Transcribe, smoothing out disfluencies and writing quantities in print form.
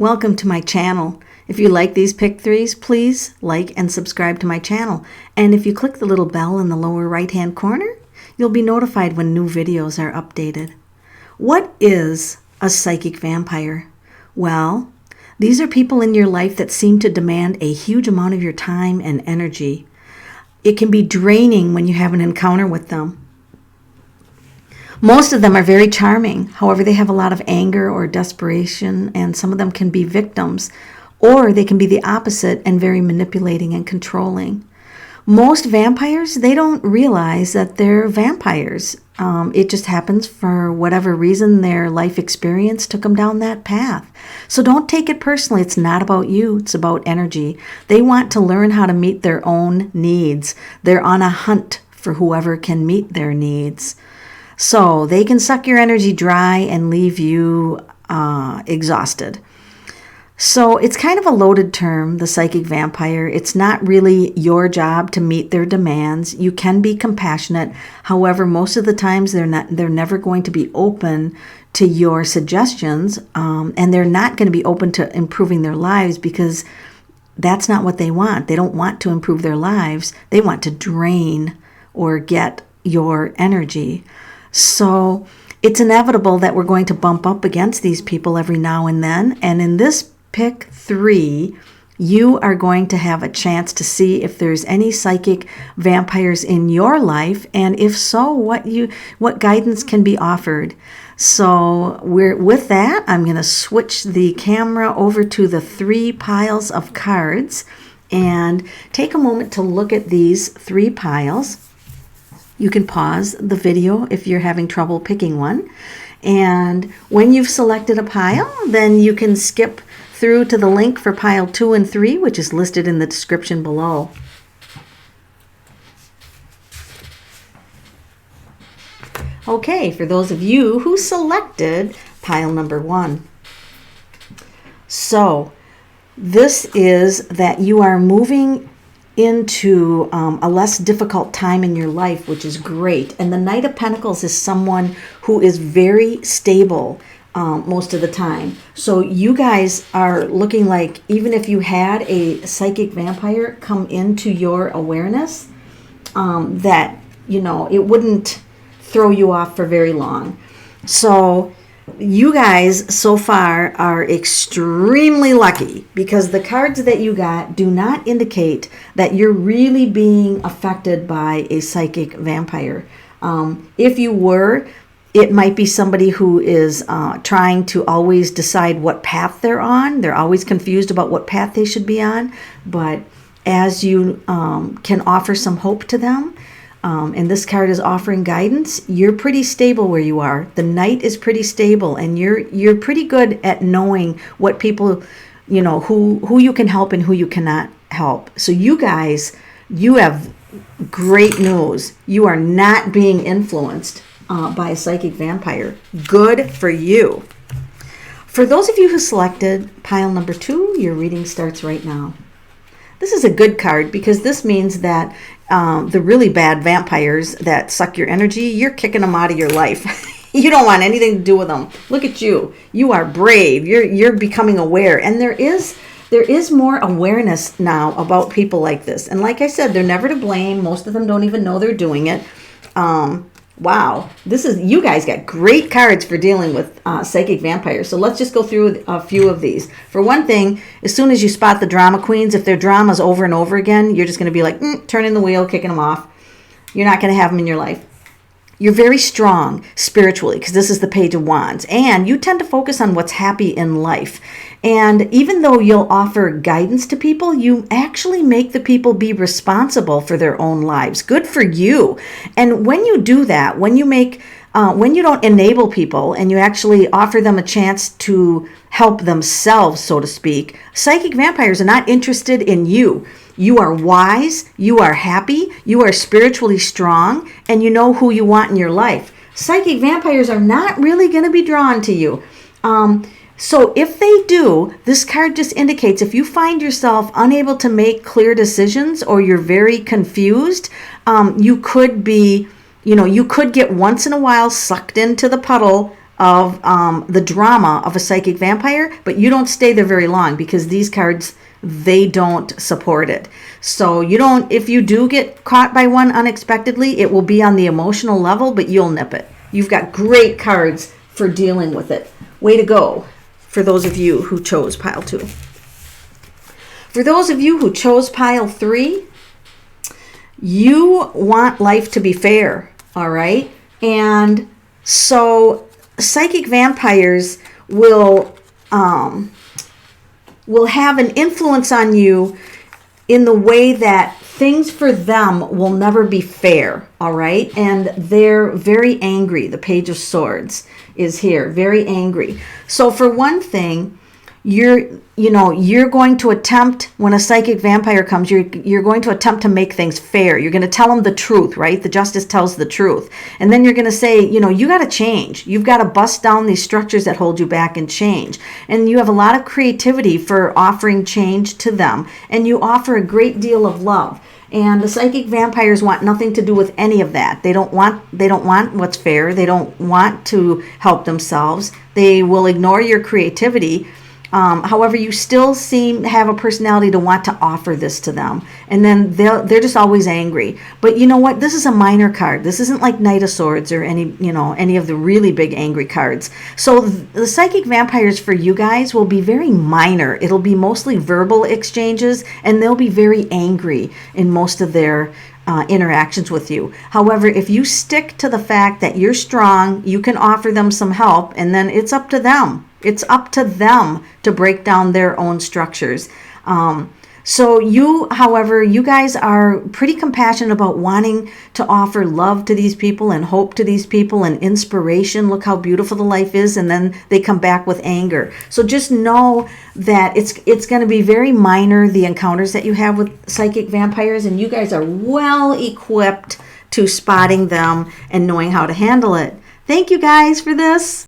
Welcome to my channel. If you like these pick threes, please like and subscribe to my channel. And if you click the little bell in the lower right hand corner, you'll be notified when new videos are updated. What is a psychic vampire? Well, these are people in your life that seem to demand a huge amount of your time and energy. It can be draining when you have an encounter with them. Most of them are very charming. However, they have a lot of anger or desperation, and some of them can be victims, or they can be the opposite and very manipulating and controlling. Most vampires, they don't realize that they're vampires. It just happens for whatever reason their life experience took them down that path. So don't take it personally. It's not about you. It's about energy. They want to learn how to meet their own needs. They're on a hunt for whoever can meet their needs. So they can suck your energy dry and leave you exhausted. So it's kind of a loaded term, the psychic vampire. It's not really your job to meet their demands. You can be compassionate. However, most of the times they're never going to be open to your suggestions, and they're not going to be open to improving their lives because that's not what they want. They don't want to improve their lives. They want to drain or get your energy. So it's inevitable that we're going to bump up against these people every now and then. And in this pick three, you are going to have a chance to see if there's any psychic vampires in your life, and if so, what guidance can be offered. So with that, I'm going to switch the camera over to the three piles of cards and take a moment to look at these three piles. You can pause the video if you're having trouble picking one. And when you've selected a pile, then you can skip through to the link for pile 2 and 3, which is listed in the description below. Okay, for those of you who selected pile number 1. So this is that you are moving into a less difficult time in your life, which is great. And the Knight of Pentacles is someone who is very stable most of the time. So you guys are looking like, even if you had a psychic vampire come into your awareness, that, it wouldn't throw you off for very long. So you guys so far are extremely lucky, because the cards that you got do not indicate that you're really being affected by a psychic vampire. If you were, it might be somebody who is trying to always decide what path they're on. They're always confused about what path they should be on. But as you can offer some hope to them, and this card is offering guidance, you're pretty stable where you are. The Knight is pretty stable, and you're pretty good at knowing what people, who you can help and who you cannot help. So you guys, you have great news. You are not being influenced by a psychic vampire. Good for you. For those of you who selected pile number 2, your reading starts right now. This is a good card because this means that the really bad vampires that suck your energy, you're kicking them out of your life. You don't want anything to do with them. Look at you. You are brave. You're becoming aware. And there is more awareness now about people like this. And like I said, they're never to blame. Most of them don't even know they're doing it. Wow, you guys got great cards for dealing with psychic vampires. So let's just go through a few of these. For one thing, as soon as you spot the drama queens, if their drama's over and over again, you're just going to be like, turning the wheel, kicking them off. You're not going to have them in your life. You're very strong spiritually, because this is the Page of Wands, and you tend to focus on what's happy in life. And even though you'll offer guidance to people, you actually make the people be responsible for their own lives. Good for you. And when you do that, when you don't enable people and you actually offer them a chance to help themselves, so to speak, psychic vampires are not interested in you. You are wise, you are happy, you are spiritually strong, and you know who you want in your life. Psychic vampires are not really going to be drawn to you. So if they do, this card just indicates if you find yourself unable to make clear decisions, or you're very confused, you could be, you could get once in a while sucked into the puddle of the drama of a psychic vampire, but you don't stay there very long because these cards, they don't support it. So you don't, if you do get caught by one unexpectedly, it will be on the emotional level, but you'll nip it. You've got great cards for dealing with it. Way to go for those of you who chose pile 2. For those of you who chose pile 3, you want life to be fair, all right? And so psychic vampires will have an influence on you in the way that things for them will never be fair, all right? And they're very angry. The Page of Swords is here, very angry. So for one thing, you're going to attempt, when a psychic vampire comes, you're going to attempt to make things fair. You're going to tell them the truth, right? The justice tells the truth. And then you're going to say, you got to change. You've got to bust down these structures that hold you back and change. And you have a lot of creativity for offering change to them. And you offer a great deal of love. And the psychic vampires want nothing to do with any of that. They don't want what's fair. They don't want to help themselves. They will ignore your creativity. However, you still have a personality to want to offer this to them. And then they're just always angry. But you know what? This is a minor card. This isn't like Knight of Swords or any of the really big angry cards. So the psychic vampires for you guys will be very minor. It'll be mostly verbal exchanges, and they'll be very angry in most of their interactions with you. However, if you stick to the fact that you're strong, you can offer them some help, and then it's up to them. It's up to them to break down their own structures. So you guys are pretty compassionate about wanting to offer love to these people and hope to these people and inspiration. Look how beautiful the life is. And then they come back with anger. So just know that it's going to be very minor, the encounters that you have with psychic vampires. And you guys are well equipped to spotting them and knowing how to handle it. Thank you guys for this.